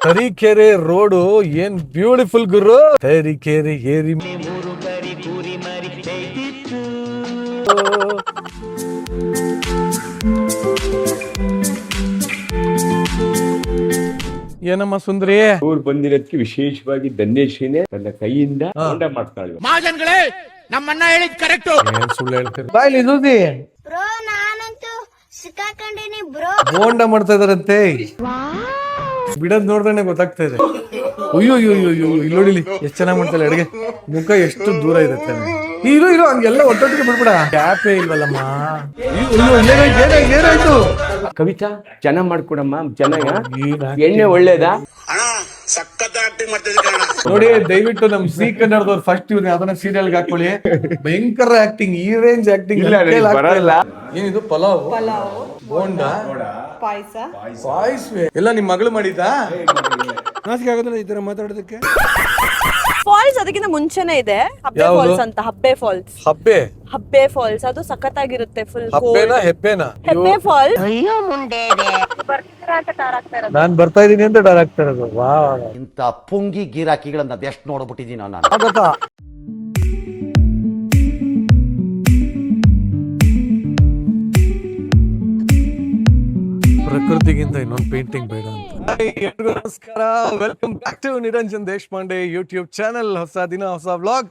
Tarikere road ಏನ್ beautiful ಗುರು. ತರೀಕೆರೆ ಏರಿ ಏನಮ್ಮ ಸುಂದರಿ, ಊರ್ ಬಂದಿರೋದಕ್ಕೆ ವಿಶೇಷವಾಗಿ ಧನ್ಯಶ್ರೀನೇ ತನ್ನ ಕೈಯಿಂದ ಹೋಂಡ ಮಾಡ್ತಾಳೆ. ಮಹಾಜನ್ಗಳೇ, ನಮ್ಮನ್ನ ಹೇಳಿದ್ ಕರೆಕ್ಟ್. ಏನ್ ಸುಳ್ಳು ಹೇಳ್ತೀರಿ? ಬಾಯ್ಲಿ ಸೂಸಿ ಬ್ರೋ ನಾನಂತೂ ಸಿಕ್ಕಾಕೊಂಡಿನಿ ಬ್ರೋ. ಹೋಂಡ ಮಾಡ್ತಾ ಇದಾರಂತೆ. ಬಿಡೋದ್ ನೋಡ್ದೇನೆ ಗೊತ್ತಾಗ್ತಾ ಇದೆ. ಅಯ್ಯೋ ಅಯ್ಯೋ ಅಯ್ಯೋ ಇಲ್ಲಿ ನೋಡಿಲಿ ಎಷ್ಟ್ ಚೆನ್ನಾಗ್ ಮಾಡ್ತಾಳೆ ಅಡಿಗೆ. ಮುಖ ಎಷ್ಟು ದೂರ ಇರುತ್ತೆ. ಇರೋ ಹಂಗೆಲ್ಲ ಒಟ್ಟೊಟ್ಟಿಗೆ ಬಿಡ್ಬಿಡ. ಕ್ಯಾಪೇ ಇಲ್ವಲ್ಲಮ್ಮ. ಏನಾಯ್ತು? ಕವಿತಾ ಚೆನ್ನಾಗ್ ಮಾಡ್ಕೊಡಮ್ಮ. ಚೆನ್ನಾಗ ಎಣ್ಣೆ ಒಳ್ಳೇದಾ? ನೋಡಿ ದಯವಿಟ್ಟು ನಮ್ ಸಿ ಕನ್ನಡದವ್ರು ಫಸ್ಟ್ ಇವ್ರು ಯಾವ್ದನ್ನ ಸೀರಿಯಲ್ ಹಾಕೊಳ್ಳಿ. ಭಯಂಕರ ಆಕ್ಟಿಂಗ್, ಈ ರೇಂಜ್ ಆಕ್ಟಿಂಗ್ ಬರಲ್ಲ. ಏನಿದು? ಪಲಾವ್, ಬೋಂಡ, ಪಾಯಸ ಎಲ್ಲ ನಿಮ್ ಮಗಳು ಮಾಡಿದ್ದಾ? ನಾಚಿಕೆ ಆಗೋದಿಲ್ಲ ಈ ತರ ಮಾತಾಡೋದಕ್ಕೆ. ಫಾಲ್ಸ್ ಅದಕ್ಕಿಂತ ಮುಂಚೆನೆ ಇದೆ, ಹಬ್ಬೆ ಫಾಲ್ಸ್ ಅಂತ. ಹಬ್ಬೆ ಫಾಲ್ಸ್ ಅದು ಸಖತ್ತಾಗಿರುತ್ತೆ. ಫುಲ್ ಹೆಪ್ಪೆನಾ ಹೆಬ್ಬೆ ಫಾಲ್ಸ್. ನಾನ್ ಬರ್ತಾ ಇದೀನಿ ಅಂತ ಡರ್ ಆಗ್ತಾ ಇರೋದು. ವಾ, ಇಂತ ಪುಂಗಿ ಗಿರಾಕಿಗಳನ್ನ ಅದೆಷ್ಟು ನೋಡ್ಬಿಟ್ಟಿದೀನಿ ನಾನು. ಪ್ರಕೃತಿಗಿಂತ ಇನ್ನೊಂದು ಪೇಂಟಿಂಗ್ ಬೇಡ ಅಂತ. ನಮಸ್ಕಾರ, welcome back to Niranjan Deshpande YouTube channel. ಹೊಸ ದಿನ ಹೊಸ ವ್ಲಾಗ್.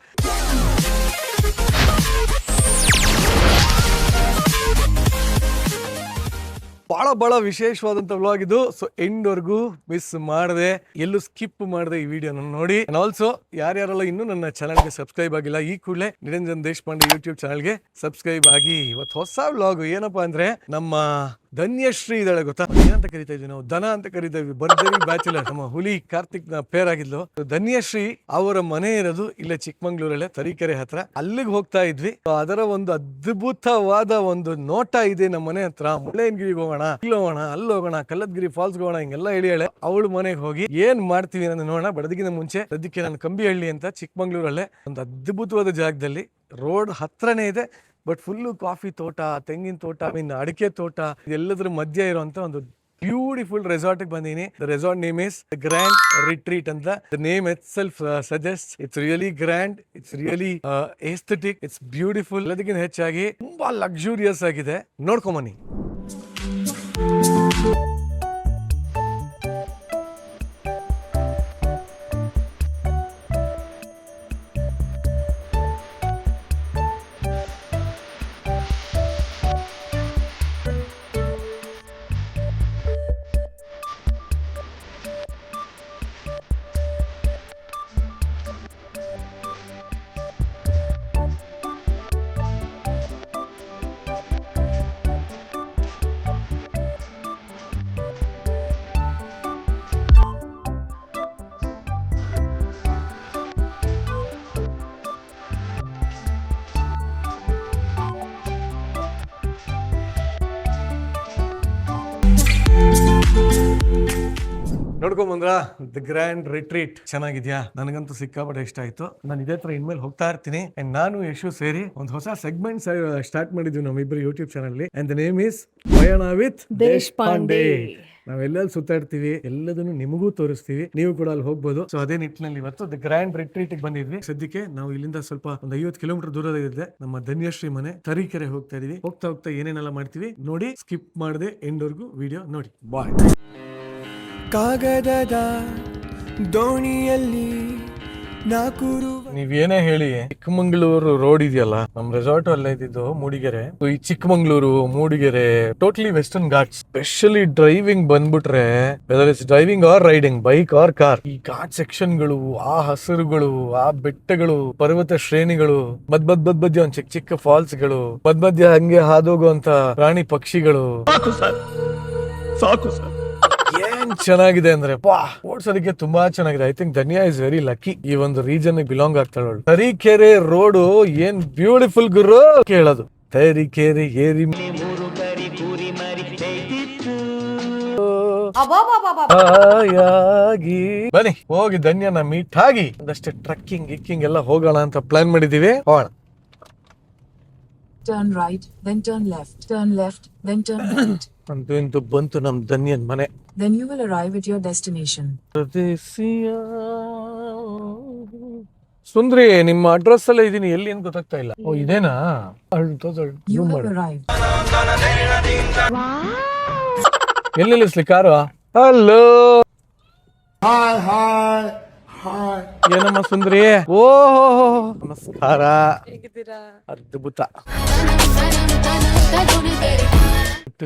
ಬಹಳ ವಿಶೇಷವಾದಂತ ವ್ಲಾಗ್ ಇದು. ಸೊ ಎಂಡ್ ವರ್ಗೂ ಮಿಸ್ ಮಾಡದೆ, ಎಲ್ಲೂ ಸ್ಕಿಪ್ ಮಾಡದೆ ಈ ವಿಡಿಯೋನ ನೋಡಿ. ಅಂಡ್ ಆಲ್ಸೋ ಯಾರ್ಯಾರೆಲ್ಲ ಇನ್ನೂ ನನ್ನ ಚಾನಲ್ಗೆ ಸಬ್ಸ್ಕ್ರೈಬ್ ಆಗಿಲ್ಲ, ಈ ಕೂಡಲೇ ನಿರಂಜನ್ ದೇಶಪಾಂಡೆ ಯೂಟ್ಯೂಬ್ ಚಾನಲ್ಗೆ ಸಬ್ಸ್ಕ್ರೈಬ್ ಆಗಿ. ಇವತ್ತು ಹೊಸ ವ್ಲಾಗ್ ಏನಪ್ಪಾ ಅಂದ್ರೆ, ನಮ್ಮ ಧನ್ಯಶ್ರೀ ಇದ್ದಾಳೆ ಗೊತ್ತಾ? ಏನಂತ ಕರಿತಾ ಇದ್ವಿ ನಾವು? ದನ ಅಂತ ಕರಿತಾ ಇದ್ವಿ. ಭರ್ಜರಿ ಬ್ಯಾಚುಲರ್. ನಮ್ಮ ಹುಲಿ ಕಾರ್ತಿಕ್ ನ ಪೇರ್ ಆಗಿದ್ಲು. ಧನ್ಯಶ್ರೀ ಅವರ ಮನೆ ಇರೋದು ಇಲ್ಲೇ ಚಿಕ್ಕಮಂಗ್ಳೂರಲ್ಲೇ, ತರೀಕೆರೆ ಹತ್ರ. ಅಲ್ಲಿಗೆ ಹೋಗ್ತಾ ಇದ್ವಿ. ಅದರ ಒಂದು ಅದ್ಭುತವಾದ ಒಂದು ನೋಟ ಇದೆ ನಮ್ಮ ಮನೆ ಹತ್ರ. ಮುಳ್ಳಯ್ಯನಗಿರಿಗೆ ಹೋಗೋಣ, ಇಲ್ಲಿ ಹೋಗೋಣ, ಅಲ್ಲಿ ಹೋಗೋಣ, ಕಲ್ಲತ್ಗಿರಿ ಫಾಲ್ಸ್ ಹೋಗೋಣ, ಹಿಂಗೆಲ್ಲ ಹೇಳಿಯಾಳೆ. ಅವಳು ಮನೆಗೆ ಹೋಗಿ ಏನ್ ಮಾಡ್ತೀವಿ ಅಂತ ನೋಡೋಣ. ಬಡದಿಗಿನ ಮುಂಚೆ ಸದ್ಯಕ್ಕೆ ನಾನು ಕಂಬಿಹಳ್ಳಿ ಅಂತ ಚಿಕ್ಕಮಂಗ್ಳೂರಲ್ಲೇ ಒಂದು ಅದ್ಭುತವಾದ ಜಾಗದಲ್ಲಿ, ರೋಡ್ ಹತ್ರನೇ ಇದೆ, ಬಟ್ ಫುಲ್ಲು ಕಾಫಿ ತೋಟ, ತೆಂಗಿನ ತೋಟ, ಅಡಿಕೆ ತೋಟ, ಎಲ್ಲದ್ರ ಮಧ್ಯ ಇರುವಂತ ಒಂದು ಬ್ಯೂಟಿಫುಲ್ ರೆಸಾರ್ಟ್ ಬಂದೀನಿ. The resort name is grand retreat ಅಂತ. The name itself suggest. It's really grand, it's really aesthetic, it's beautiful. ಎಲ್ಲದಕ್ಕಿಂತ ಹೆಚ್ಚಾಗಿ ತುಂಬಾ ಲಕ್ಸುರಿಯಸ್ ಆಗಿದೆ. ನೋಡ್ಕೊಂಬನ್ನಿ. ನೋಡ್ಕೊಂಬಂದ್ರ ದ ಗ್ರ್ಯಾಂಡ್ ರಿಟ್ರೀಟ್. ಚೆನ್ನಾಗಿದ್ಯಾ? ನನಗಂತೂ ಸಿಕ್ಕಾಪಟ್ಟೆ ಇಷ್ಟ ಆಯ್ತು. ನಾನು ಇದೇ ತರ ಇನ್ಮೇಲೆ ಹೋಗ್ತಾ ಇರ್ತೀನಿ. ಅಂಡ್ ನಾನು ಯಶು ಸೇರಿ ಒಂದು ಹೊಸ ಸೆಗ್ಮೆಂಟ್ ಸ್ಟಾರ್ಟ್ ಮಾಡಿದ್ವಿ ನಮ್ಮಿಬ್ಬರು YouTube channel. And the name is ಪಯಣ ವಿತ್ ದೇಶಪಾಂಡೆ. ನಾವೆಲ್ಲ ಸುತ್ತಾಡ್ತೀವಿ, ಎಲ್ಲದನ್ನು ನಿಮಗೂ ತೋರಿಸ್ತೀವಿ, ನೀವು ಕೂಡ ಅಲ್ಲಿ ಹೋಗ್ಬೋದು. ಸೊ ಅದೇ ನಿಟ್ಟಿನಲ್ಲಿ ಇವತ್ತು ದ ಗ್ರ್ಯಾಂಡ್ ರಿಟ್ರೀಟ್ ಬಂದಿದ್ವಿ. ಸದ್ಯಕ್ಕೆ ನಾವು ಇಲ್ಲಿಂದ ಸ್ವಲ್ಪ ಒಂದು 50 ಕಿಲೋಮೀಟರ್ ದೂರದ ಇದೆ ನಮ್ಮ ಧನ್ಯಶ್ರೀ ಮನೆ. ತರೀಕೆರೆ ಹೋಗ್ತಾ ಇದೀವಿ. ಹೋಗ್ತಾ ಏನೇನೆಲ್ಲ ಮಾಡ್ತೀವಿ ನೋಡಿ. ಸ್ಕಿಪ್ ಮಾಡದೆ ಎಂಡ್ವರೆಗೂ ವಿಡಿಯೋ ನೋಡಿ. ಬಾಯ್. ಕಾಗದದ ದೋಣಿಯಲ್ಲಿ ನೀವೇನೇ ಹೇಳಿ, ಚಿಕ್ಕಮಂಗ್ಳೂರು ರೋಡ್ ಇದೆಯಲ್ಲ, ನಮ್ ರೆಸಾರ್ಟ್ ಅಲ್ಲೇ ಇದ್ದಿದ್ದು ಮೂಡಿಗೆರೆ. ಈ Chikmagalur, Mudigere, totally Western Ghats. Specially driving ಬಂದ್ಬಿಟ್ರೆ, weather it's driving or riding, bike or car, ಈ ಘಾಟ್ ಸೆಕ್ಷನ್ಗಳು, ಆ ಹಸಿರುಗಳು, ಆ ಬೆಟ್ಟಗಳು, ಪರ್ವತ ಶ್ರೇಣಿಗಳು, ಮಧ್ಯ ಒಂದ್ ಚಿಕ್ಕ ಫಾಲ್ಸ್ ಗಳು, ಮಧ್ಯ ಹಂಗೆ ಹಾದೋಗುವಂತ ಪ್ರಾಣಿ ಪಕ್ಷಿಗಳು, ಸಾಕು ಸರ್. ಏನ್ ಚೆನ್ನಾಗಿದೆ ಅಂದ್ರೆ, ಓಡ್ಸೋದಕ್ಕೆ ತುಂಬಾ ಚೆನ್ನಾಗಿದೆ. I think Dhanya is very lucky ಈ ಒಂದು ರೀಜನ್ ಬಿಲಾಂಗ್ ಆಗ್ತಾಳು. ತರೀಕೆರೆ ರೋಡು ಏನ್ ಬ್ಯೂಟಿಫುಲ್ ಗುರು ಕೇಳೋದು. ತರೀಕೆರೆ ಏರಿ ಬನ್ನಿ ಹೋಗಿ ಧನ್ಯನ ಮೀಟ್ ಆಗಿ ಒಂದಷ್ಟೇ ಟ್ರಕ್ಕಿಂಗ್ ಗಿಕ್ಕಿಂಗ್ ಎಲ್ಲ ಹೋಗೋಣ ಅಂತ ಪ್ಲಾನ್ ಮಾಡಿದೀವಿ. ಹೋಗೋಣ. Turn right, then turn left. Turn left, then turn right. ಅಂತೂ ಇಂತೂ ಬಂತು ನಮ್ ಧನ್ಯನ್ ಮನೆ. Then you will arrive at your destination. ಸುಂದ್ರಿ, ನಿಮ್ಮ ಅಡ್ರೆಸ್ ಅಲ್ಲೇ ಇದೀನಿ, ಎಲ್ಲಿ ಅಂತ ಗೊತ್ತಾಗ್ತಾ ಇಲ್ಲ. ಓ ಇದೇನಾ? You have arrived. ಎಲ್ಲಿ ನಿಲ್ಲಿಸ್ಲಿ ಕಾರು? ಹಲೋ, ಏನಮ್ಮ ಸುಂದ್ರಿ? ಓಹೋ ನಮಸ್ಕಾರ, ಅದ್ಭುತ.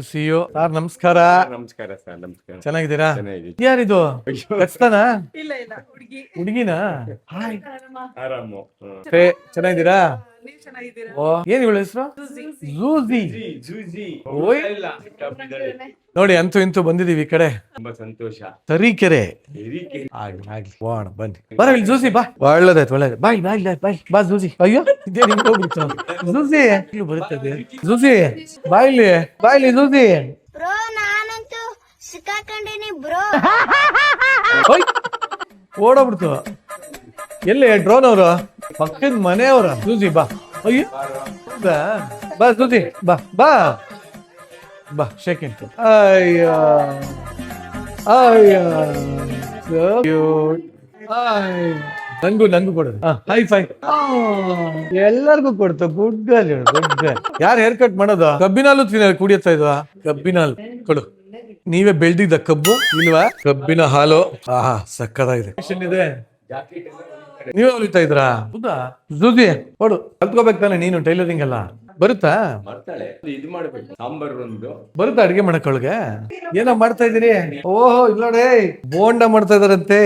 ಸಿಯೋ ಸರ್, ನಮಸ್ಕಾರ. ನಮಸ್ಕಾರ ಸರ್. ನಮಸ್ಕಾರ. ಚೆನ್ನಾಗಿದ್ದೀರಾ? ಚೆನ್ನಾಗಿದೆ. ಯಾರಿದು? ಕಚ್ತಾನ? ಹುಡುಗಿನ? ಆರಾಮು. ಚೆನ್ನಾಗಿದ್ದೀರಾ? ಓ, ಏನ್ ಇವಳ ಹೆಸರು? ಜೂಜಿ. ಓಯ್, ನೋಡಿ ಅಂತೂ ಇಂತೂ ಬಂದಿದೀವಿ ಈ ಕಡೆ. ತುಂಬಾ ಸಂತೋಷ. ತರೀಕೆರೆ. ಆಗ್ಲಿ ಹೋಗೋಣ ಬನ್ನಿ. ಬರ ಇಲ್ಲಿ ಜೂಸಿ, ಬಾ. ಒಳ್ಳೇದಾಯ್ತು ಒಳ್ಳೇದು. ಬಾಯ್ ಬಾಯ್ ಬಾಯ್ ಬಾ ಜೂಸಿ. ಅಯ್ಯೋ ಇದೇ ನಿಮ್ಗೆ ಹೋಗ್ಬಿಡ್ತು. ಜೂಸಿ ಇಲ್ಲಿ ಬರುತ್ತದೆ. ಜೂಸಿ ಬಾಯ್ಲಿ ಬಾಯ್ಲಿ ಜೂಸಿ. ಬ್ರೋ ನಾನಂತೂ ಸಿಕ್ಕಾಕೊಂಡಿನಿ ಬ್ರೋ. ಓಡೋಗ್ಬಿಡ್ತು. ಎಲ್ಲಿ ಡ್ರೋನ್ ಅವರು? ಪಕ್ಕದ ಮನೆಯವರ. ಜೂಸಿ ಬಾ. ಅಯ್ಯೋ ಬಾ ಜೂಸಿ, ಬಾ ಬಾ ಬಾ. Shake into. ಅಯ್ಯೋ ಅಯ್ಯೋ, ನಂಗೂ ಕೊಡೋದು. ಹೈ ಫೈ ಎಲ್ಲರಿಗೂ ಕೊಡ್ತು. Good girl, good girl. ಯಾರು ಹೇರ್ ಕಟ್ ಮಾಡೋದು? ಕಬ್ಬಿನಾಲು ಕುಡಿಯತ್ತಾ ಇದ್ವಾ? ಕಬ್ಬಿನಾಲು ಕೊಡು. ನೀವೇ ಬೆಳ್ದಿದ್ದ ಕಬ್ಬು ಇಲ್ವಾ? ಕಬ್ಬಿನ ಹಾಲು. ಆಹಾ ಸಕ್ಕತ್ತಾಗಿದೆ. ನೀವೇ ಹೊಲಿತಾ ಇದ್ರಾ? ಹೌದಾ? ಜೂಜಿ ಕೊಡು, ಕಲ್ತ್ಕೋಬೇಕು ತಾನೆ ನೀನು ಟೈಲರಿಂಗ್ ಎಲ್ಲ. ಬರುತ್ತಾ? ಮಾಡ್ತಾಳೆ. ಇದು ಮಾಡ್ಬೇಕು. ಸಾಂಬಾರ್ ಒಂದು ಬರುತ್ತಾ ಅಡ್ಗೆ ಮಾಡಕ್ಕೊಳಗೆ? ಏನೋ ಮಾಡ್ತಾ ಇದೀರಿ? ಓಹೋ ಇಲ್ಲ ನೋಡಿ, ಬೋಂಡ ಮಾಡ್ತಾ ಇದಾರಂತೆ.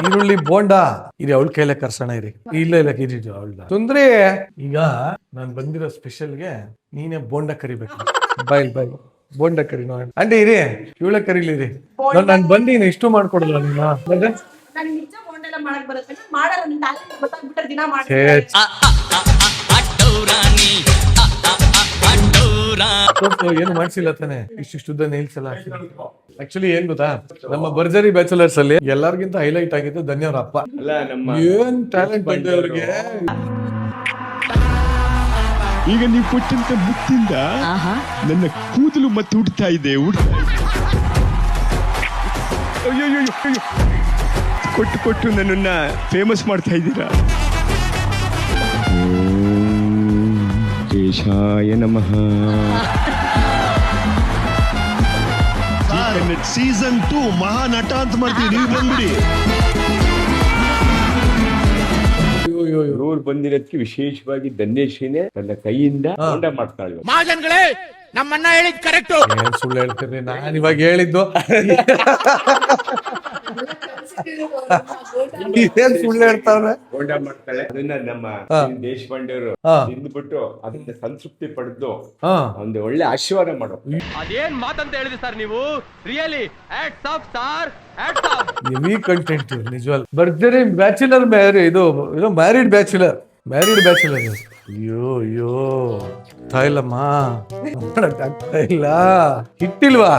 ಈರುಳ್ಳಿ ಬೋಂಡ. ಇರಿ ಅವಳ ಕೈಲೇ ಕರ್ಸೋಣ. ಇರಿ ಇಲ್ಲ ಅವಳ ತೊಂದ್ರೆ. ಈಗ ನಾನ್ ಬಂದಿರೋ ಸ್ಪೆಷಲ್ಗೆ ನೀನೇ ಬೋಂಡ ಕರಿಬೇಕು. ಬಾಯ್ ಬೋಂಡ ಕರಿ ನೋಡ. ಅಂಡಿ ಇರಿ, ಇವಳ ಕರೀಲಿರಿ. ನಾನ್ ಬಂದಿನ ಇಷ್ಟು ಮಾಡ್ಕೊಡಲ್ಲ ನೀನು. ಏನು ಮಾಡ್ಸಿಲ್ಲ ತಾನೆ? ಇಷ್ಟುದ್ದ ನೇಲ್ಸ್ ಎಲ್ಲ ಆಕ್ಚುಲಿ ಏನ್ ಗೊತ್ತಾ, ನಮ್ಮ ಭರ್ಜರಿ ಬ್ಯಾಚುಲರ್ಸ್ ಅಲ್ಲಿ ಎಲ್ಲರಿಗಿಂತ ಹೈಲೈಟ್ ಆಗಿದ್ದು ಧನ್ಯವ್ರ ಅಪ್ಪ. ಅಲ್ಲ ನಮ್ಮ ಏನ್ ಟ್ಯಾಲೆಂಟ್ ಬಂದೆ ಅವ್ರಿಗೆ. ಈಗ ನೀವು ಕೊಟ್ಟಂತ ಮುತ್ತಿಂದ ನನ್ನ ಕೂದಲು ಮತ್ತೆ ಉಡ್ತಾ ಇದೆ. ಕೊಟ್ಟು ನನ್ನನ್ನ ಫೇಮಸ್ ಮಾಡ್ತಾ ಇದ್ದೀರಾ. ದೇಶಾಯ ನಮಃ. ಸೀಸನ್ 2 ಮಹಾನಟ ಅಂತ ಮಾಡ್ತೀವಿ, ನೀವು ಬಂದ್ಬಿಡಿ. ಇವ್ರು ಬಂದಿರೋದಕ್ಕೆ ವಿಶೇಷವಾಗಿ ಧನ್ಯಶ್ರೀನೇ ತನ್ನ ಕೈಯಿಂದ ಬೋಂಡ ಮಾಡ್ತಾಳೆ. ಮಹಾಜನ್ಗಳೇ, ನಮ್ಮನ್ನ ಹೇಳಿದ್ ಕರೆಕ್ಟ್. ಏನ್ ಸುಳ್ಳು ಹೇಳ್ತೀರಿ? ನಾನ್ ಇವಾಗ ಹೇಳಿದ್ದು ಏನ್ ಸುಳ್ಳು ಹೇಳ್ತಾವ್ರೆ? ಬೋಂಡ ಮಾಡ್ತಾಳೆ. ಅದನ್ನ ನಮ್ಮ ದೇಶಪಾಂಡೆ ಅವರು ತಿಂದ್ಬಿಟ್ಟು ಅದನ್ನ ಸಂತೃಪ್ತಿ ಪಡೆದು ಒಂದು ಒಳ್ಳೆ ಆಶೀರ್ವಾದ ಮಾಡೋ. ಅದೇನ್ ಮಾತಂತ ಹೇಳಿದ್ರಿ ಸರ್ ನೀವು? Really hats off sir, hats off. Heavy content ನಿಜವಾಲ್. ಭರ್ಜರಿ ಬ್ಯಾಚುಲರ್ ಇದು ಮ್ಯಾರಿಡ್ ಬ್ಯಾಚುಲರ್. ಅಯ್ಯೋ ತಾಯಿಲ್ಲಮ್ಮ, ಆಗ್ತಾ ಇಲ್ಲ. ಹಿಟ್ಟಿಲ್ವಾ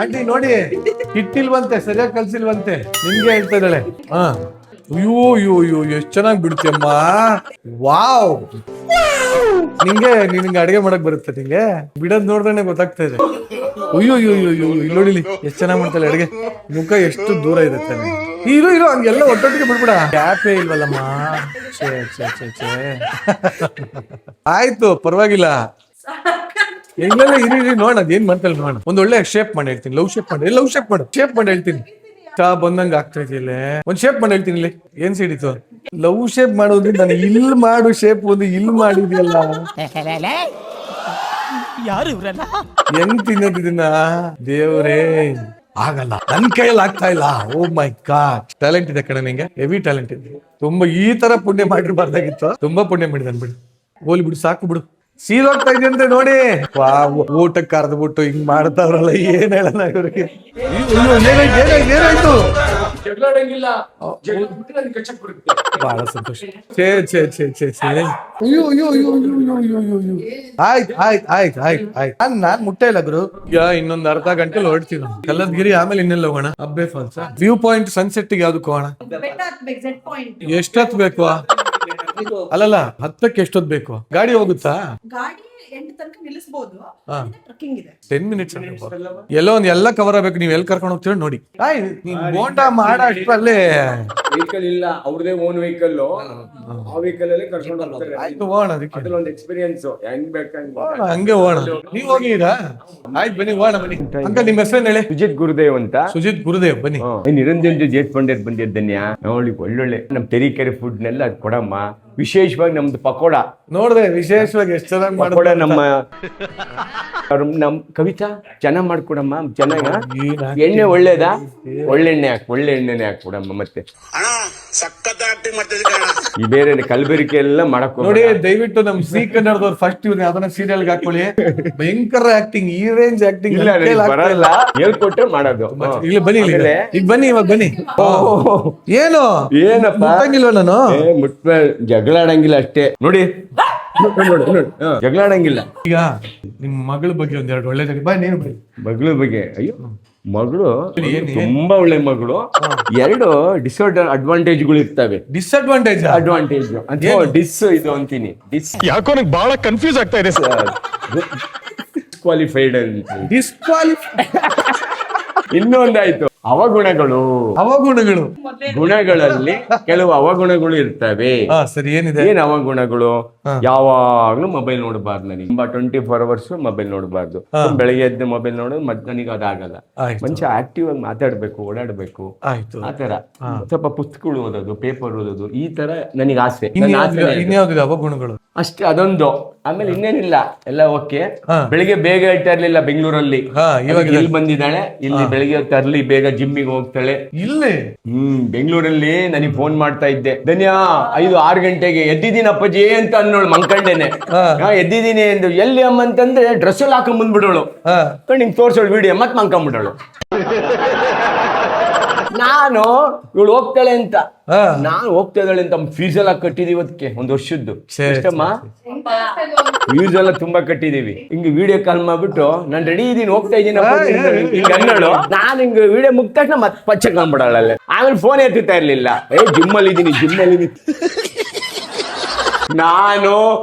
ಆಂಟಿ? ನೋಡಿ ಹಿಟ್ಟಿಲ್ವಂತೆ, ಸರಿಯಾಗಿ ಕಲ್ಸಿಲ್ವಂತೆ. ನಿಮ್ಗೆ ಹೇಳ್ತಾ ಇದ್ದಾಳೆ. ಅಯ್ಯೋ ಎಷ್ಟ್ ಚೆನ್ನಾಗಿ ಬಿಡ್ತೀಯಮ್ಮ. ವಾವ್, ನಿನ್ಗೆ ಅಡಿಗೆ ಮಾಡಕ್ ಬರುತ್ತೆ? ನಿಂಗೆ ಬಿಡೋದ್ ನೋಡ್ದೇನೆ ಗೊತ್ತಾಗ್ತಾ ಇದೆ. ಅಯ್ಯೋ ಇಲ್ಲಿ ನೋಡಿಲಿ ಎಷ್ಟ್ ಚೆನ್ನಾಗಿ ಮಾಡ್ತಾಳೆ ಅಡಿಗೆ. ಮುಖ ಎಷ್ಟು ದೂರ ಇದೆ ತಾನೆ. ಇರು ಹಂಗೆಲ್ಲ ಒಟ್ಟೊಟ್ಟಿಗೆ ಬಿಡ್ಬಿಡ. ಗ್ಯಾಪೇ ಇಲ್ವಲ್ಲಮ್ಮ. ಆಯ್ತು ಪರವಾಗಿಲ್ಲ. ಎಲ್ಲೆಲ್ಲ ಇರಿ ನೋಡೋಣ ಏನ್ ಮಾಡ್ತಾಳೆ ನೋಡೋಣ. ಒಂದ್ ಒಳ್ಳೆ ಶೇಪ್ ಮಾಡಿ ಹೇಳ್ತೀನಿ. ಲವ್ ಶೇಪ್ ಮಾಡಿ ಹೇಳ್ತೀನಿ. ಬಂದಂಗ ಆಗ್ತಾ ಇದೆಯಲ್ಲ. ಒಂದ್ ಶೇಪ್ ಮಾಡಿ ಹೇಳ್ತೀನಿ. ಇಲ್ಲಿ ಏನ್ ಸಿಡಿತು? ಲವ್ ಶೇಪ್ ಮಾಡೋದು. ನಾನು ಇಲ್ಲಿ ಮಾಡು ಶೇಪ್ ಒಂದು ಇಲ್ಲಿ ಮಾಡಿದ್ಯಲ್ಲ. ಯಾರು ಇವ್ರಲ್ಲ? ಹೆಂಗ್ ತಿನ್ನೋದಿದನ್ನ ದೇವ್ರೇ? ಆಗಲ್ಲ, ನನ್ ಕೈಯಲ್ಲಿ ಆಗ್ತಾ ಇಲ್ಲ. ಓ ಮೈ ಗಾಡ್, ಟ್ಯಾಲೆಂಟ್ ಇದೆ ಕಣ ನಿಂಗೆ, ಹೆವಿ ಟ್ಯಾಲೆಂಟ್ ಇದೆ. ತುಂಬಾ ಈ ತರ ಪುಣ್ಯ ಮಾಡಿರ್ಬಾರ್ದಾಗಿತ್ತು. ತುಂಬಾ ಪುಣ್ಯ ಮಾಡಿದಾನ್ ಬಿಡು. ಹೋಲಿ ಬಿಡು, ಸಾಕು ಬಿಡು. ಸೀದೋಗ್ತಾ ಇದೆಯಂತೆ ನೋಡಿ. ಊಟಕ್ಕೆ ಕರೆದ್ಬಿಟ್ಟು ಹಿಂಗ್ ಮಾಡ್ತಾವ್ರಲ್ಲ, ಏನ್ ಹೇಳಲ್ಲ ಇವ್ರಿಗೆ. ಏನಾಯ್ತು? ಬಹಳ ಸಂತೋಷ. ಆಯ್ತು. ನಾನ್ ಮುಟ್ಟೆ ಇಲ್ಲ ಗುರು. ಇನ್ನೊಂದ್ ಅರ್ಧ ಗಂಟೆಲಿ ಹೊರಡ್ತೀವಿ. ಕಲ್ಲದ್ಗಿರಿ ಆಮೇಲೆ ಇನ್ನೆಲ್ಲ ಹೋಗೋಣ. Abbey falls, view point, sunset ಯಾವ್ದಕ್ಕೆ ಹೋಗೋಣ? ಎಷ್ಟೊತ್ತು ಬೇಕು? ಅಲ್ಲಲ್ಲ ಹತ್ತಕ್ಕೆ ಎಷ್ಟೊತ್ತು ಬೇಕು? ಗಾಡಿ ಹೋಗುತ್ತಾ? ಗಾಡಿ 8 ತನಕ ನಿಲ್ಲಿಸಬಹುದು. ಟ್ರಕ್ಕಿಂಗ್ ಇದೆ 10 ಮಿನಿಟ್ಸ್. ಎಲ್ಲೋ ಒಂದ್ ಎಲ್ಲ ಕವರ್ ಆಗ್ಬೇಕು. ನೀವ್ ಎಲ್ಲಿ ಕರ್ಕೊಂಡು ಹೋಗ್ತೀರ ನೋಡಿ. ನೀನ್ ಬೋಂಡ ಮಾಡ ಅಷ್ಟರಲ್ಲಿ ವೆಹಿಕಲ್ ಇಲ್ಲ, ಅವ್ರದೇ ಓನ್ ವೆಹಿಕಲ್. ಆ ವೆಹಿಕಲ್ ಅಲ್ಲೇ ಕರ್ಕೊಂಡು ಹೋಗ್ತಾರೆ. ಆಯ್ತು ಹೋಗೋಣ. ಅದಕ್ಕೆ ಅದ್ರಲ್ಲಿ ಒಂದು ಎಕ್ಸ್ಪೀರಿಯನ್ಸ್ ಹೆಂಗ್ ಬೇಕಂಗ್ ಹಂಗೆ ಹೋಗೋಣ. ನೀವ್ ಹೋಗಿರಾ? ಆಯ್ತು ಬನ್ನಿ ಹೋಗೋಣ ಬನ್ನಿ. ಅಂಕಲ್ ನಿಮ್ಮ ಹೆಸರೇನು ಹೇಳಿ? ಸುಜಿತ್ ಗುರುದೇವ್ ಅಂತ. ಸುಜಿತ್ ಗುರುದೇವ್ ಬನ್ನಿ. ನಿರಂಜನ್ ಜೇಟ್ ಪಂಡ್ಯರ್ ಬಂದಿದ್ದನ್ಯ ನೋಡಿ. ಒಳ್ಳೊಳ್ಳೆ ನಮ್ ತೆರೀಕೆರೆ ಫುಡ್ ನೆಲ್ಲ ಕೊಡಮ್ಮ. ವಿಶೇಷವಾಗಿ ನಮ್ದು ಪಕೋಡ ನೋಡ್ದೆ, ವಿಶೇಷವಾಗಿ ಎಷ್ಟು ಚೆನ್ನಾಗಿ ಪಕೋಡ ಮಾಡೋದು. ನಮ್ ಕವಿತಾ ಚೆನ್ನಾಗ್ ಮಾಡ್ಕೊಡಮ್ಮ. ಚೆನ್ನಾಗ ಎಣ್ಣೆ ಒಳ್ಳೇದಾ? ಒಳ್ಳೆಣ್ಣೆ ಒಳ್ಳೆ ಎಣ್ಣೆನೆ ಹಾಕ್ಕೊಡಮ್ಮ. ಮತ್ತೆ ಈ ಬೇರೆ ಕಲಬೆರಿಕೆ ಎಲ್ಲ ಮಾಡಕ್ ನೋಡಿ. ದಯವಿಟ್ಟು ನಮ್ ಸಿ ಕನ್ನಡದವ್ರು ಫಸ್ಟ್ ಇವ್ನ ಅದನ್ನ ಸೀರಿಯಲ್ ಹಾಕೊಳ್ಳಿ. ಭಯಂಕರ ಆಕ್ಟಿಂಗ್, ಈ ರೇಂಜ್ ಆಕ್ಟಿಂಗ್ ಇಲ್ಲ ಬರಲ್ಲ. ಹೇಳ್ಕೊಟ್ರೆ ಮಾಡೋದು. ಇಲ್ಲಿ ಬನ್ನಿ, ಈಗ ಬನ್ನಿ, ಇವಾಗ ಬನ್ನಿ. ಏನು ಏನಪ್ಪ ಮುಟ್ಟಂಗಿಲ್ವ ನಾನು? ಜಗಳ ಆಡಂಗಿಲ್ಲ ಅಷ್ಟೇ ನೋಡಿ. ಜಗಳ ಆಡಂಗಿಲ್ಲ. ಈಗ ನಿಮ್ ಮಗಳ ಬಗ್ಗೆ ಒಂದೆರಡು ಒಳ್ಳೇದಾಗಿ ಬಾ. ನೀನು ಬನ್ನಿ. ಮಗಳ ಬಗ್ಗೆ ಅಯ್ಯೋ ಮಗಳು ತುಂಬಾ ಒಳ್ಳೆ ಮಗಳು. 2 ಅಡ್ವಾಂಟೇಜ್ಗಳು ಇರ್ತವೆ. ಡಿಸ್ಅಡ್ವಾಂಟೇಜ್ ಅಡ್ವಾಂಟೇಜ್ ಡಿಸ್ ಇದು ಅಂತೀನಿ. ಡಿಸ್ ಯಾಕೋ ನಂಗೆ ಬಹಳ ಕನ್ಫ್ಯೂಸ್ ಆಗ್ತಾ ಇದೆ ಸರ್. ಡಿಸ್ಕ್ವಾಲಿಫೈಡ್ ಅಂತ. ಡಿಸ್ಕ್ವಾಲಿಫೈ. ಇನ್ನೊಂದಾಯ್ತು ಅವಗುಣಗಳು. ಅವಗುಣಗಳು. ಗುಣಗಳಲ್ಲಿ ಕೆಲವು ಅವಗುಣಗಳು ಇರ್ತವೆ. ಸರಿ, ಏನಿದೆ? ಏನ್ ಅವಗುಣಗಳು? ಯಾವಾಗ್ಲೂ ಮೊಬೈಲ್ ನೋಡಬಾರ್ದು. ನನಗೆ 24 hours ಮೊಬೈಲ್ ನೋಡಬಾರ್ದು. ಬೆಳಗ್ಗೆ ಎದ್ದು ಮೊಬೈಲ್ ನೋಡೋದು ನನಗೆ ಅದಾಗಲ್ಲ. ಮನುಷ್ಯ ಆಕ್ಟಿವ್ ಆಗಿ ಮಾತಾಡ್ಬೇಕು, ಓಡಾಡ್ಬೇಕು. ಆತರ ಸ್ವಲ್ಪ ಪುಸ್ತಕಗಳು ಓದೋದು, ಪೇಪರ್ ಓದೋದು, ಈ ತರ ನನಗೆ ಆಸೆ. ಇನ್ಯಾವ್ದಿದೆ ಅವಗುಣಗಳು? ಅಷ್ಟೇ, ಅದೊಂದು. ಆಮೇಲೆ ಇನ್ನೇನಿಲ್ಲ, ಎಲ್ಲ ಓಕೆ. ಬೆಳಿಗ್ಗೆ ಬೇಗ ಹೇಳ್ತಾ ಇರ್ಲಿಲ್ಲ ಬೆಂಗಳೂರಲ್ಲಿ. ಇವಾಗ ಇಲ್ಲಿ ಬಂದಿದ್ದಾಳೆ. ಇಲ್ಲಿ ಬೆಳಿಗ್ಗೆ ತರ್ಲಿ, ಬೇಗ ಜಿಮ್ಮಿಗೆ ಹೋಗ್ತಾಳೆ. ಇಲ್ಲೇ ಬೆಂಗಳೂರಲ್ಲಿ ನನಗೆ ಫೋನ್ ಮಾಡ್ತಾ ಇದ್ದೆ. ಧನ್ಯಾ 5-6 ಗಂಟೆಗೆ ಎದ್ದಿದ್ದೀನಿ ಅಪ್ಪಾಜಿ ಅಂತ ಅನ್ನೋಳು ಮಂಕಂಡೇನೆ. ಎದ್ದಿದ್ದೀನಿ ಎಂದು. ಎಲ್ಲಿ ಅಮ್ಮ ಅಂತಂದ್ರೆ ಡ್ರೆಸ್ ಎಲ್ಲ ಹಾಕೊಂಡ್ ಬಂದ್ಬಿಡೋಳು. ನಿಂಗೆ ತೋರ್ಸೋಳು ವಿಡಿಯೋ, ಮತ್ ಮಂಕೊಂಡ್ಬಿಡೋಳು. ನಾನು ಇವಳು ಹೋಗ್ತಾಳೆ ಅಂತ, ನಾನು ಹೋಗ್ತಾ ಇದ್ದಾಳೆ ಅಂತ ಫೀಸ್ ಎಲ್ಲ ಕಟ್ಟಿದೀವಿ ಅದಕ್ಕೆ 1 ವರ್ಷದ್ದು. ಎಷ್ಟಮ್ಮ ಫೀಸ್ ಎಲ್ಲ ತುಂಬಾ ಕಟ್ಟಿದೀವಿ. ಹಿಂಗ್ ವಿಡಿಯೋ ಕಾಲ್ ಮಾಡ್ಬಿಟ್ಟು ನಾನು ರೆಡಿ ಇದೀನಿ, ಹೋಗ್ತಾ ಇದೀನಿ ಹಿಂಗ ಅನ್ನೋಳು. ನಾನು ಹಿಂಗ್ ವಿಡಿಯೋ ಮುಗಿದ ತಕ್ಷಣ ಮತ್ತೆ ಪಚ್ಚ ಕಾಣ್ಬಿಡಾಳಲ್ಲೇ. ಆಮೇಲೆ ಫೋನ್ ಎತ್ತುತ್ತಾ ಇರ್ಲಿಲ್ಲ. ಜಿಮ್ಮಲ್ಲಿ ಇದೀನಿ. ನಾನು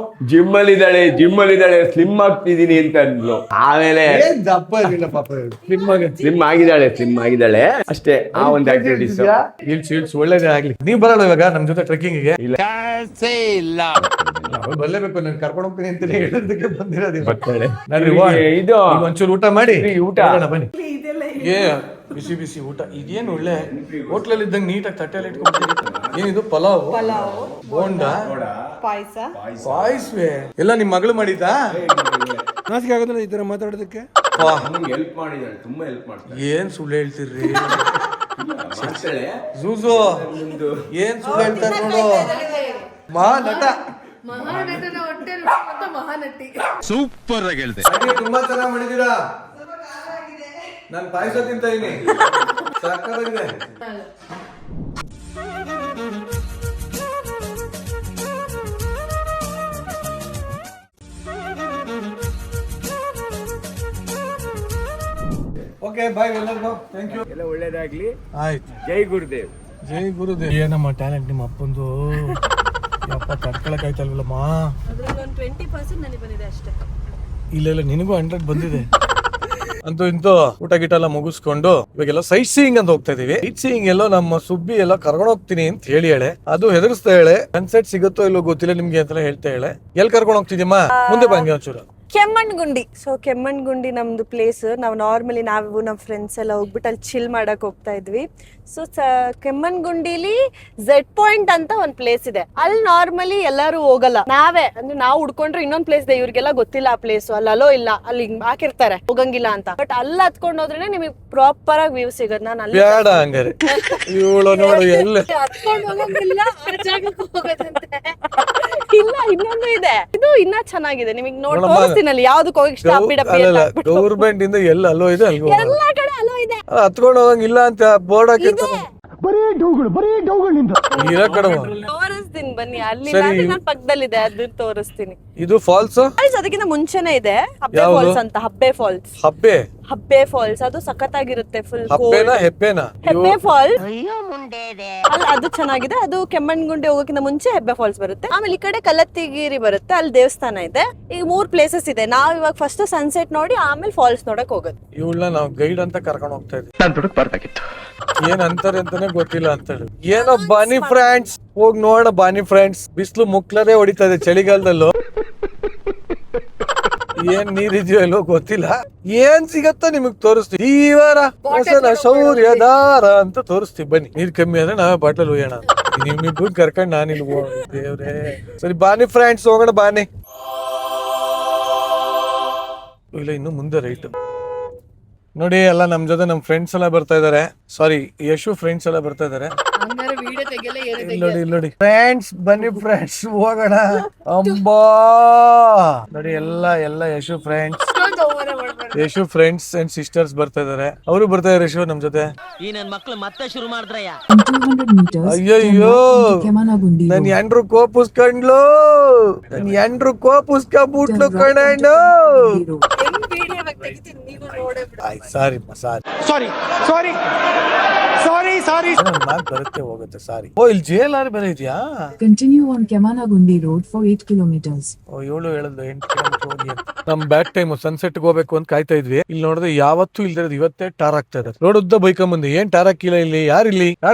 ಜಿಮ್ಮಲ್ಲಿದ್ದಾಳೆ ಸ್ಲಿಮ್ ಆಗ್ತಿದೀನಿ ಅಂತ ಅಂದ್ಲು. ಆಮೇಲೆ ಸ್ಲಿಮ್ ಆಗಿದ್ದಾಳೆ ಅಷ್ಟೇ. ಆ ಒಂದು ಆಕ್ಟಿವಿಟೀಸ್ ಒಳ್ಳೇದೇ ಆಗ್ಲಿ. ನೀವ್ ಬರಲ್ಲ ಇವಾಗ ನಮ್ ಜೊತೆ ಟ್ರೆಕ್ಕಿಂಗ್ಗೆ? ಬರ್ಲೇಬೇಕು, ನಾನು ಕರ್ಕೊಂಡು ಹೋಗ್ತೀನಿ ಅಂತ ಹೇಳೋದಕ್ಕೆ ಬಂದಿರೋದು. ಇದು ಒಂಚೂರು ಊಟ ಮಾಡಿ. ಊಟ ಬನ್ನಿ. ಬಿಸಿ ಬಿಸಿ ಊಟ. ಇದೇನು ಒಳ್ಳೆ ಹೋಟ್ಲಲ್ಲಿ ಇದ್ದಂಗೆ ನೀಟಾಗಿ ತಟ್ಟೆಯಲ್ಲಿ ಇಟ್ಕೊಂಡ್ಬಿಟ್ಟಿದೆ. ಏನಿದು? ಪಲಾವ್, ಬೋಂಡ, ಪಾಯಸವೇ ಎಲ್ಲ ನಿಮ್ ಮಗಳು ಮಾಡಿದ್ದಾ? ನಾಚಿಕೆ ಆಗೋದಿಲ್ಲ ಈ ತರ ಮಾತಾಡೋದಕ್ಕೆ? ಹೆಲ್ಪ್ ಮಾಡಿದಾಳೆ, ತುಂಬಾ ಹೆಲ್ಪ್ ಮಾಡ್ತಾಳೆ. ಏನ್ ಸುಳ್ಳು ಹೇಳ್ತಿರ್ರಿ ಜೂಜು? ಏನ್ ಸುಳ್ಳು ಹೇಳ್ತಾರೆ ನೋಡು. ಮಹಾನಟ, ಸೂಪರ್ ಆಗಿ ಹೇಳ್ದೆ. ತುಂಬಾ ಚೆನ್ನಾಗಿ ಮಾಡಿದೀರಾ. ನಾನು ಪಾಯಸ ತಿಂತ ಇದೀನಿ. ಸಾಕಾಗಿದೆ. ಓಕೆ ಬಾಯ್ ಎಲ್ಲರಿಗೂ. Thank you. ಎಲ್ಲ ಒಳ್ಳೇದಾಗ್ಲಿ. ಆಯ್ತು. ಜೈ ಗುರುದೇವ್. ಜೈ ಗುರುದೇವ್. ಏನಮ್ಮ ಟ್ಯಾಲೆಂಟ್ ನಿಮ್ಮ ಅಪ್ಪಂದು. ಯಪ್ಪ ತಡ್ಕೊಳಕ್ ಆಯ್ತಲ್ವಲ್ಲಮ್ಮ. 20% ನನಗೆ ಬಂದಿದೆ ಅಷ್ಟೇ. ಇಲ್ಲ ನಿನಗೂ 100 ಬಂದಿದೆ. ಅಂತೂ ಇಂತೂ ಊಟ ಗಿಟ ಎಲ್ಲ ಮುಗಿಸ್ಕೊಂಡು ಇವಾಗೆಲ್ಲ ಸೈಟ್ ಸೀಯಿಂಗ್ ಅಂತ ಹೋಗ್ತಾ ಇದೀವಿ. ಸೈಟ್ ಸೀಯಿಂಗ್ ಎಲ್ಲೋ ನಮ್ಮ ಸುಬ್ಬಿ ಎಲ್ಲ ಕರ್ಕೊಂಡು ಹೋಗ್ತೀನಿ ಅಂತ ಹೇಳಿ ಹೇಳೆ. ಅದು ಹೆದರ್ಸ್ತಾ ಹೇಳೆ. ಸನ್ಸೆಟ್ ಸಿಗುತ್ತೋ ಇಲ್ಲೋ ಗೊತ್ತಿಲ್ಲ ನಿಮ್ಗೆ ಅಂತ ಹೇಳ್ತಾ ಹೇಳೆ. ಎಲ್ಲಿ ಕರ್ಕೊಂಡು ಹೋಗ್ತಿದ್ಯಮ್ಮ? ಮುಂದೆ ಬಂಗೆ ಒಂಚೂರು. ಕೆಮ್ಮಣ್ಗುಂಡಿ. ಸೊ ಕೆಮ್ಮಣ್ಗುಂಡಿ ನಮ್ದು ಪ್ಲೇಸ್. ನಾವು ನಾರ್ಮಲಿ ನಾವು ನಮ್ಮ ಫ್ರೆಂಡ್ಸ್ ಎಲ್ಲ ಹೋಗ್ಬಿಟ್ಟು ಅಲ್ಲಿ ಚಿಲ್ ಮಾಡಕ್ ಹೋಗ್ತಾ ಇದ್ವಿ. ಸೊ ಕೆಮ್ಮಣ್ಗುಂಡಿಲಿ Z ಪಾಯಿಂಟ್ ಅಂತ ಒಂದ್ ಪ್ಲೇಸ್ ಇದೆ. ಅಲ್ಲಿ ನಾರ್ಮಲಿ ಎಲ್ಲರೂ ಹೋಗಲ್ಲ. ನಾವೇ ಅಂದ್ರೆ ನಾವು ಹುಡ್ಕೊಂಡ್ರೆ ಇನ್ನೊಂದ್ ಪ್ಲೇಸ್ ಇದೆ, ಇವ್ರಿಗೆಲ್ಲ ಗೊತ್ತಿಲ್ಲ ಆ ಪ್ಲೇಸ್. ಅಲ್ಲಿ ಅಲೋ ಇಲ್ಲ, ಅಲ್ಲಿ ಹಾಕಿರ್ತಾರೆ ಹೋಗಂಗಿಲ್ಲ ಅಂತ. ಬಟ್ ಅಲ್ಲಿ ಹತ್ಕೊಂಡ್ ಹೋದ್ರೆ ನಿಮಗೆ ಪ್ರಾಪರ್ ಆಗಿ ವ್ಯೂ ಸಿಗದ್. ನಾನು ಅಲ್ಲಿ ಬೇಡ ಹಂಗಾರೆ. ಇವಳು ನೋಡು ಎಲ್ಲ ಹತ್ಕೊಂಡ್ ಹೋಗಂಗಿಲ್ಲ, ಆ ಜಾಗಕ್ಕೆ ಹೋಗೋದಂತೆ. ಇಲ್ಲ ಇನ್ನೊಂದು ಇದೆ, ಇದು ಇನ್ನ ಚೆನ್ನಾಗಿದೆ. ನಿಮಗೆ ನೋಡಿ ತೋರಿಸ್ತೀನಿ ಅಲ್ಲಿ ಯಾವ್ದಕ್ಕೆ ಹೋಗಿ ಸ್ಟಾಪ್ ಗೌರ್ಮೆಂಟ್ ಇಂದ ಎಲ್ಲ ಅಲೋ ಇದೆ. ಅಲ್ಲಿ ಎಲ್ಲಾ ಕಡೆ ಅಲೋ ಇದೆ. ಹತ್ಕೊಂಡು ಹೋಗಂಗಿಲ್ಲ ಅಂತ ಬೋರ್ಡ್ ಹಾಕಿರ್ತಾರೆ. ತೋರಿಸ್ತೀನಿ ಬನ್ನಿ. ಅಲ್ಲಿ ನಾನು ಪಕ್ಕದಲ್ಲಿದೆ, ಅದನ್ನ ತೋರಿಸ್ತೀನಿ. ಇದು ಫಾಲ್ಸ್ ಅದಕ್ಕಿಂತ ಮುಂಚೆನೆ ಇದೆ ಹಬ್ಬೆ ಫಾಲ್ಸ್ ಅಂತ. ಹಬ್ಬೆ ಫಾಲ್ಸ್. ಹಬ್ಬೆ ಫಾಲ್ಸ್, ಅದು ಸಖತ್ತಾಗಿರುತ್ತೆ. ಫುಲ್ ಹಬ್ಬೆನಾ ಹೆಬ್ಬೆನಾ? ಹೆಬ್ಬೆ ಫಾಲ್ಸ್ ಅಲ್ಲ, ಅದು ಚೆನ್ನಾಗಿದೆ. ಅದು ಕೆಮ್ಮಣ್ಗುಂಡಿ ಹೋಗೋಕ್ಕಿಂತ ಮುಂಚೆ ಹೆಬ್ಬೆ ಫಾಲ್ಸ್ ಬರುತ್ತೆ. ಆಮೇಲೆ ಈ ಕಡೆ ಕಲ್ಲತ್ತಿಗಿರಿ ಬರುತ್ತೆ, ಅಲ್ಲಿ ದೇವಸ್ಥಾನ ಇದೆ. ಈಗ 3 ಪ್ಲೇಸಸ್ ಇದೆ. ನಾವ್ ಇವಾಗ ಫಸ್ಟ್ ಸನ್ಸೆಟ್ ನೋಡಿ ಆಮೇಲೆ ಫಾಲ್ಸ್ ನೋಡಕ್ ಹೋಗೋದು. ಇವಳನ್ನ ನಾವು ಗೈಡ್ ಅಂತ ಕರ್ಕೊಂಡು ಹೋಗ್ತಾ ಇದ್ವಿ. ನಾನು ದುಡುಕ್ ಬರ್ಬೇಕಿತ್ತು. ಏನ್ ಅಂತಾರೆ ಅಂತಾನೆ ಗೊತ್ತಿಲ್ಲ ಅಂತ ಹೇಳಿ. ಏನೋ ಬಾನಿ ಫ್ರೆಂಡ್ಸ್ ಹೋಗ್ ನೋಡ. ಬಾನಿ ಫ್ರೆಂಡ್ಸ್ ಬಿಸ್ಲು ಮುಕ್ಲದೇ ಹೊಡಿತಾ ಇದೆ ಚಳಿಗಾಲದಲ್ಲೂ. ಏನ್ ನೀರಿದೆಯೋ ಎಲ್ಲೋ ಗೊತ್ತಿಲ್ಲ. ಏನ್ ಸಿಗತ್ತ ನಿಮಗ್ ತೋರಿಸ್ತೀವಿ. ಇವರ ಹೊಸನ ಶೌರ್ಯದಾರ ಅಂತ ತೋರಿಸ್ತೀವಿ. ಬನ್ನಿ, ನೀರ್ ಕಮ್ಮಿ ಆದ್ರೆ ನಾವೇ ಬಾಟಲ್ ಒಯ್ಯೋಣ. ನಿಮ್ಮಿಬ್ಬರು ಕರ್ಕೊಂಡ್ ನಾನಿಲ್ ದೇವ್ರೆ. ಸರಿ ಬಾನಿ ಫ್ರೆಂಡ್ಸ್ ಹೋಗೋಣ. ಬಾನಿ ಇಲ್ಲ, ಇನ್ನು ಮುಂದೆ ರೈಟ್ ನೋಡಿ. ಎಲ್ಲ ನಮ್ ಜೊತೆ ನಮ್ ಫ್ರೆಂಡ್ಸ್ ಎಲ್ಲ ಬರ್ತಾ ಇದಾರೆ. ಸಾರಿ, ಯಶು ಫ್ರೆಂಡ್ಸ್ ಎಲ್ಲ ಬರ್ತಾ ಇದಾರೆ. ನೋಡಿ ಫ್ರೆಂಡ್ಸ್, ಬನ್ನಿ ಫ್ರೆಂಡ್ಸ್ ಹೋಗೋಣ. ಅಂಬಾ ನೋಡಿ, ಎಲ್ಲ ಯಶು ಫ್ರೆಂಡ್ಸ್ ಅಂಡ್ ಸಿಸ್ಟರ್ಸ್ ಬರ್ತಾ ಇದಾರೆ. ಅವರು ಬರ್ತಾ ಇದಾರೆ ಯಶು ನಮ್ ಜೊತೆ. ಈ ನನ್ ಮಕ್ಳು ಮತ್ತೆ ಶುರು ಮಾಡಿದ್ರಯ್ಯ. ಅಯ್ಯಯ್ಯೋ, ನನ್ ಎಂಡ್ರು ಕೋಪುಸ್ಕೊಂಡ್ಲು. ನನ್ ಎಂಡ್ರು ಕೋಪುಸ್ಕೊಂಡ್ಬಿಟ್ಲು ಕಣಣ್ಣ. ಸಾರಿ ಮಾತು ಬರುತ್ತೆ ಹೋಗುತ್ತೆ. ಸಾರಿ. ಓ, ಇಲ್ಲಿ JLR ಬೇರೆ ಇದೆಯಾ? Continue on Kamanagundi Road for 8 kilometers. ಓ, 7 ಹೇಳಿದ್ರು 8 ಕಿಲೋಮೀಟರ್ ಹೋಗಿ ಅಂತ. ನಮ್ ಬ್ಯಾಕ್ ಟೈಮ್ ಸನ್ಸೆಟ್ ಹೋಗ್ಬೇಕು ಅಂತ ಕಾಯ್ತಾ ಇದ್ವಿ. ಇಲ್ಲಿ ನೋಡಿದ್ರೆ ಯಾವತ್ತೂ ಇಲ್ದಿರೋದು ಇವತ್ತೇ ಟಾರ್ ಆಗ್ತಾ ಇದ್ದಾರೆ. ರೋಡ್ ಉದ್ದ ಬೈಕೊಂಬಂದೆ. ಏನ್ ಟಾರ್ ಹಾಕಿಲ್ಲ ಇಲ್ಲಿ, ಯಾರು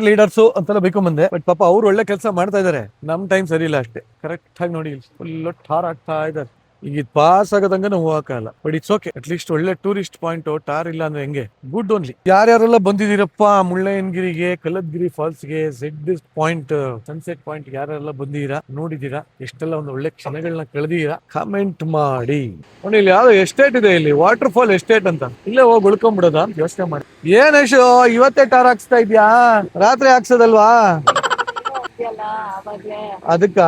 ಲೀಡರ್ಸು ಅಂತೆಲ್ಲ ಬೈಕೊಂಬಂದೆ. ಬಟ್ ಪಾಪ ಅವ್ರು ಒಳ್ಳೆ ಕೆಲಸ ಮಾಡ್ತಾ ಇದಾರೆ. ನಮ್ ಟೈಮ್ ಸರಿ ಇಲ್ಲ ಅಷ್ಟೇ. ಕರೆಕ್ಟ್ ಆಗಿ ನೋಡಿ ಫುಲ್ ಟಾರ್ ಆಗ್ತಾ ಇದಾರೆ. ಈಗ ಪಾಸ್ ಆಗೋದಂಗ ನಾವು ಹೋಗಕ್ಕಾಗಲ್ಲ. But it's okay. At least ಒಳ್ಳೆ ಟೂರಿಸ್ಟ್ ಪಾಯಿಂಟ್. ಟಾರ್ ಇಲ್ಲ ಅಂದ್ರೆ ಹೆಂಗೆ, ಗುಡ್ ಓನ್ಲಿ. ಯಾರ್ಯಾರೆಲ್ಲ ಬಂದಿದ್ದೀರಪ್ಪ ಮುಳ್ಳಯ್ಯನಗಿರಿಗೆ, ಕಲ್ಲತ್ಗಿರಿ ಫಾಲ್ಸ್ಗೆ, ಝೆಡ್ ಪಾಯಿಂಟ್, ಸನ್ಸೆಟ್ ಪಾಯಿಂಟ್ ಯಾರೆಲ್ಲ ಬಂದಿದ್ದೀರಾ, ನೋಡಿದೀರಾ, ಎಷ್ಟೆಲ್ಲ ಒಂದು ಒಳ್ಳೆ ಕ್ಷಣಗಳನ್ನ ಕಳೆದಿದ್ದೀರಾ, ಕಾಮೆಂಟ್ ಮಾಡಿ. ನೋಡಿ, ಇಲ್ಲಿ ಯಾವ್ದೋ ಎಸ್ಟೇಟ್ ಇದೆ, ಇಲ್ಲಿ ವಾಟರ್ ಫಾಲ್ ಎಸ್ಟೇಟ್ ಅಂತ. ಇಲ್ಲೇ ಹೋಗಿ ಉಳ್ಕೊಂಡ್ಬಿಡೋದ ಅಂತ ಯೋಚನೆ ಮಾಡಿ. ಏನ್ ಯಶು ಇವತ್ತೇ ಟಾರ್ ಹಾಕ್ಸ್ತಾ ಇದ್ಯಾ? ರಾತ್ರಿ ಹಾಕ್ಸೋದಲ್ವಾ? ಅದಕ್ಕ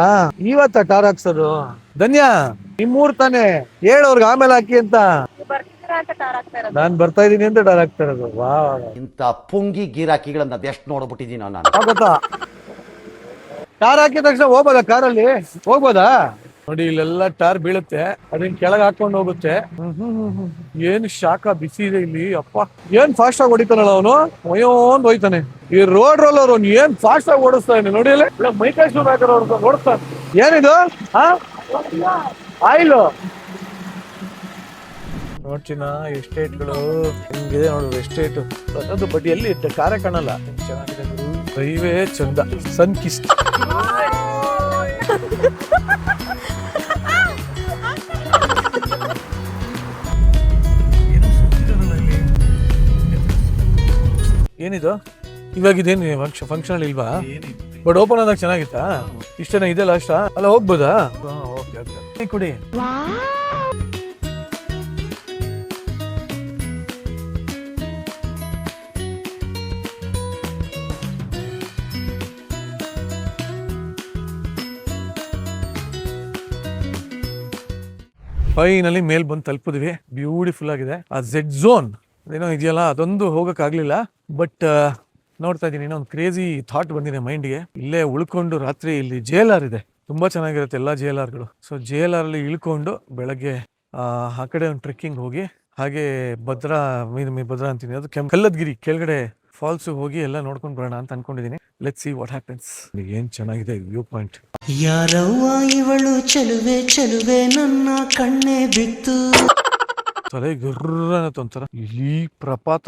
ಇವತ್ತ ಟಾರ್ ಹಾಕ್ಸೋದು. ಧನ್ಯ, ನಿಮ್ಮೂರ್ ತಾನೆ, ಹೇಳೋರ್ಗ ಆಮೇಲೆ ಹಾಕಿ ಅಂತ. ನಾನ್ ಬರ್ತಾ ಇದೀನಿ ಅಂತ ಟಾರ್ ಹಾಕ್ತಾ ಇರೋದು. ವಾ, ಇಂಥ ಪುಂಗಿ ಗಿರಾಕಿಗಳನ್ನ ಅದೆಷ್ಟು ನೋಡ್ಬಿಟ್ಟಿದೀನಿ ನಾನು. ಆಗುತ್ತಾ? ಟಾರ್ ಹಾಕಿದ ತಕ್ಷಣ ಹೋಗ್ಬೋದಾ? ಕಾರಲ್ಲಿ ಹೋಗ್ಬೋದಾ? ನೋಡಿ, ಇಲ್ಲೆಲ್ಲ ಟಾರ್ ಬೀಳುತ್ತೆ, ಅದನ್ನ ಕೆಳಗೆ ಹಾಕೊಂಡು ಹೋಗುತ್ತೆ. ಏನ್ ಶಾಖ ಬಿಸಿ ಇದೆ ಇಲ್ಲಿ. ಅಪ್ಪ, ಏನ್ ಫಾಸ್ಟ್ ಆಗಿ ಹೊಡಿತಾನಲ್ಲ ಅವನು. ಒಯ್ಯೋಂದ್ ಹೋಯ್ತಾನೆ. ಈ ರೋಡ್ ರೋಲರ್ ಅವ್ನು ಏನ್ ಫಾಸ್ಟ್ ಆಗಿ ಓಡಿಸ್ತಾನೆ ನೋಡಿ. ಅಲ್ಲಿ ಮೈಕೈ ಶೂರ್ ಹಾಕಿರೋ ಓಡಿಸ್ತಾನೆ. ಏನಿದು ಆಯಿಲು ನೋಡ್ತೀನ. ಎಸ್ಟೇಟ್ಗಳು ಹಿಂಗಿದೆ ನೋಡು. ಎಸ್ಟೇಟ್ ಅದು, ಬಟ್ ಎಲ್ಲಿ ಕಾರೇ ಕಾಣಲ್ಲ. ಚೆನ್ನಾಗಿದೆ. ಹೈವೇ ಚಂದ. ಸನ್ ಕಿಸ್ಟ್. ಏನಿದು ಇವಾಗ? ಇದೇನು ಫಂಕ್ಷನ್ ಇಲ್ವಾ? ಬಟ್ ಓಪನ್ ಆದಾಗ ಚೆನ್ನಾಗಿತ್ತಾ? ಇಷ್ಟೇನ ಇದೆ ಲಾಸ್ಟ್? ಅಲ್ಲ ಹೋಗ್ಬೋದಾ? ಕುಡಿ. ಫೈನಲಿ ಮೇಲ್ ಬಂದು ತಲುಪಿದ್ವಿ. ಬ್ಯೂಟಿಫುಲ್ ಆಗಿದೆ. ಆ ಝೆಡ್ ಝೋನ್ ಏನೋ ಇದೆಯಲ್ಲ, ಅದೊಂದು ಹೋಗಕ್ ಆಗ್ಲಿಲ್ಲ. ಬಟ್ ನೋಡ್ತಾ ಇದೀನಿ, ಇನ್ನೊಂದು ಕ್ರೇಜಿ ಥಾಟ್ ಬಂದಿದೆ ಮೈಂಡ್ಗೆ. ಇಲ್ಲೇ ಉಳ್ಕೊಂಡು ರಾತ್ರಿ ಇಲ್ಲಿ JLR ಇದೆ, ತುಂಬಾ ಚೆನ್ನಾಗಿರುತ್ತೆ ಎಲ್ಲ JLRಗಳು. ಸೊ JLR ಅಲ್ಲಿ ಇಳ್ಕೊಂಡು ಬೆಳಗ್ಗೆ ಆ ಕಡೆ ಒಂದು ಟ್ರೆಕ್ಕಿಂಗ್ ಹೋಗಿ, ಹಾಗೆ ಭದ್ರಾ ಅಂತೀನಿ, ಅದು ಕಲ್ಲತ್ಗಿರಿ ಕೆಳಗಡೆ ಫಾಲ್ಸ್ ಹೋಗಿ ಎಲ್ಲ ನೋಡ್ಕೊಂಡು ಬರೋಣ ಅಂತ ಅನ್ಕೊಂಡಿದೀನಿ. Let's see what happens. ಏನ್ ಚೆನ್ನಾಗಿದೆ ವ್ಯೂ ಪಾಯಿಂಟ್. ಯಾರವ್ವ ಇವಳು ಚಲುವೆ ಚಲುವೆ ನನ್ನ ಕಣ್ಣೆ ಬಿತ್ತು. ತಲೆ ಗುರ್ರನತ್ ಒಂಥರ. ಇಲ್ಲಿ ಪ್ರಪಾತ.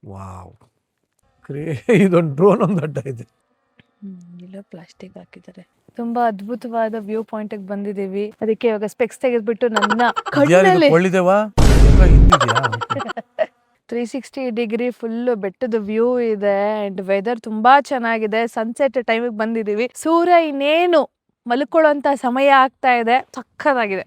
ವಾವ್, ಇದೊಂದು ಡ್ರೋನ್ ಒಂದು ಅಡ್ಡ ಇದೆ. ಇಲ್ಲ, ಪ್ಲಾಸ್ಟಿಕ್ ಹಾಕಿದ್ದಾರೆ. ತುಂಬಾ ಅದ್ಭುತವಾದ ವ್ಯೂ ಪಾಯಿಂಟ್ ಬಂದಿದೀವಿ. ಅದಕ್ಕೆ ಇವಾಗ ಸ್ಪೆಕ್ಸ್ ತೆಗೆದ್ಬಿಟ್ಟು ನನ್ನ ಕಣ್ಣಲ್ಲಿ 360 ಡಿಗ್ರಿ ಫುಲ್ ಬೆಟ್ಟದ ವ್ಯೂ ಇದೆ. ಅಂಡ್ ವೆದರ್ ತುಂಬಾ ಚೆನ್ನಾಗಿದೆ. ಸನ್ಸೆಟ್ ಟೈಮಿಗೆ ಬಂದಿದೀವಿ. ಸೂರ್ಯ ಇನ್ನೇನು ಮಲ್ಕೊಳ್ಳೋಂತ ಸಮಯ ಆಗ್ತಾ ಇದೆ. ಸಕ್ಕತ್ತಾಗಿದೆ.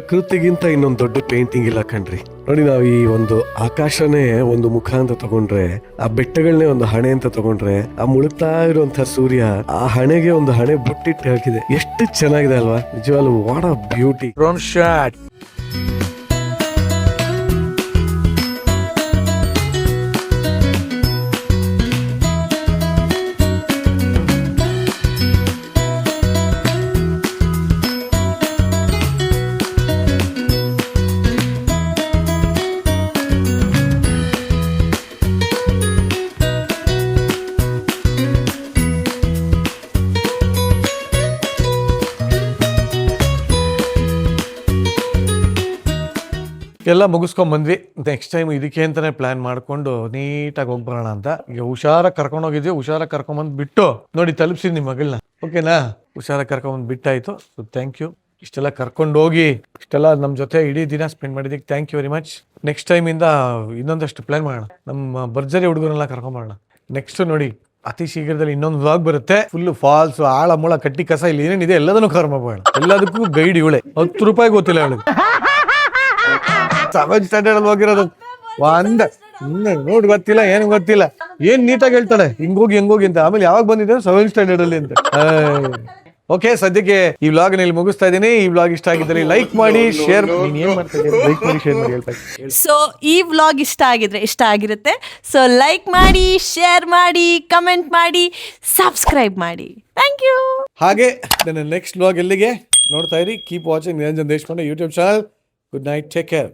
ಪ್ರಕೃತಿಗಿಂತ ಇನ್ನೊಂದು ದೊಡ್ಡ ಪೇಂಟಿಂಗ್ ಇಲ್ಲ ಕಣ್ರಿ. ನೋಡಿ, ನಾವು ಈ ಒಂದು ಆಕಾಶನೇ ಒಂದು ಮುಖ ಅಂತ ತಗೊಂಡ್ರೆ, ಆ ಬೆಟ್ಟಗಳನ್ನೇ ಒಂದು ಹಣೆ ಅಂತ ತಗೊಂಡ್ರೆ, ಆ ಮುಳುಗ್ತಾ ಇರುವಂತ ಸೂರ್ಯ ಆ ಹಣೆಗೆ ಒಂದು ಹಣೆ ಬುಟ್ಟಿಟ್ಟು ಹಾಕಿದೆ. ಎಷ್ಟು ಚೆನ್ನಾಗಿದೆ ಅಲ್ವಾ? ನಿಜವಾಗ್ಲೂ what a beauty. Drone shot. ಎಲ್ಲ ಮುಗಿಸ್ಕೊಂಡ್ ಬಂದ್ವಿ. ನೆಕ್ಸ್ಟ್ ಟೈಮ್ ಇದಕ್ಕೆ ಅಂತಾನೆ ಪ್ಲಾನ್ ಮಾಡ್ಕೊಂಡು ನೀಟಾಗಿ ಹೋಗ್ಬರೋಣ ಅಂತ. ಈಗ ಹುಷಾರಾಗಿ ಕರ್ಕೊಂಡು ಹೋಗಿದ್ವಿ. ಹುಷಾರಾಗಿ ಕರ್ಕೊಂಬಂದು ಬಿಟ್ಟು ನೋಡಿ ತಲುಪಿಸಿದ್ ನಿಮ್ಮ ಮಗಳನ್ನ. ಓಕೆನಾ? ಹುಷಾರಾಗಿ ಕರ್ಕೊಂಬಂದು ಬಿಟ್ಟಾಯ್ತು. So thank you. ಇಷ್ಟೆಲ್ಲ ಕರ್ಕೊಂಡು ಹೋಗಿ ಇಷ್ಟೆಲ್ಲ ನಮ್ಮ ಜೊತೆ ಇಡೀ ದಿನ ಸ್ಪೆಂಡ್ ಮಾಡಿದ್ದಕ್ಕೆ thank you very much. Next ಟೈಮಿಂದ ಇನ್ನೊಂದಷ್ಟು ಪ್ಲಾನ್ ಮಾಡೋಣ. ನಮ್ಮ ಭರ್ಜರಿ ಹುಡುಗರೆಲ್ಲ ಕರ್ಕೊಂಬರೋಣ. ನೆಕ್ಸ್ಟ್ ನೋಡಿ, ಅತಿ ಶೀಘ್ರದಲ್ಲಿ ಇನ್ನೊಂದು ವ್ಲಾಗ್ ಬರುತ್ತೆ. ಫುಲ್ ಫಾಲ್ಸ್, ಆಳ ಮೂಳ, ಕಟ್ಟಿ ಕಸ, ಇಲ್ಲಿ ಏನೇನಿದೆ ಎಲ್ಲದನ್ನು ಕವರ್ ಮಾಡೋಣ. ಎಲ್ಲದಕ್ಕೂ ಗೈಡ್ ಇವಳೆ. 10 ರೂಪಾಯಿ ಗೊತ್ತಿಲ್ಲ ಅವಳಿಗೆ. 7th ಸ್ಟ್ಯಾಂಡರ್ಡ್ ಅಲ್ಲಿ ಹೋಗಿರೋದು ನೋಡಿ, ಗೊತ್ತಿಲ್ಲ, ಏನು ಗೊತ್ತಿಲ್ಲ, ಏನ್ ನೀಟಾಗಿ ಹೇಳ್ತಾಳೆ ಹಿಂಗೋಗಿ ಹೆಂಗೋಗಿ ಅಂತ. ಆಮೇಲೆ ಯಾವಾಗ ಬಂದಿದ್ದೆ 7th ಸ್ಟ್ಯಾಂಡರ್ಡ್ ಅಲ್ಲಿ ಅಂತ. ಓಕೆ, ಸದ್ಯಕ್ಕೆ ಈ ವ್ಲಾಗ್ ನಲ್ಲಿ ಮುಗಿಸ್ತಾ ಇದ್ದೀನಿ. ಈ ವ್ಲಾಗ್ ಇಷ್ಟ ಆಗಿದ್ದರೆ ಲೈಕ್ ಮಾಡಿ, ಶೇರ್. ನೀನ್ ಏನ್ ಮಾಡ್ತಾ ಇದ್ದೀನಿ? ಲೈಕ್ ಮಾಡಿ, ಶೇರ್ ಮಾಡಿ ಹೇಳ್ತಾ ಇದ್ದೀನಿ. ಸೊ ಈ ವ್ಲಾಗ್ ಇಷ್ಟ ಆಗಿರುತ್ತೆ. ಸೊ ಲೈಕ್ ಮಾಡಿ, ಶೇರ್ ಮಾಡಿ, ಕಮೆಂಟ್ ಮಾಡಿ, ಸಬ್ಸ್ಕ್ರೈಬ್ ಮಾಡಿ. Thank you. ಹಾಗೆ ನನ್ನ ನೆಕ್ಸ್ಟ್ ವ್ಲಾಗ್ ಎಲ್ಲಿಗೆ ನೋಡ್ತಾ ಇರಿ. Keep watching Niranjan Deshpande YouTube channel. Good night, take care.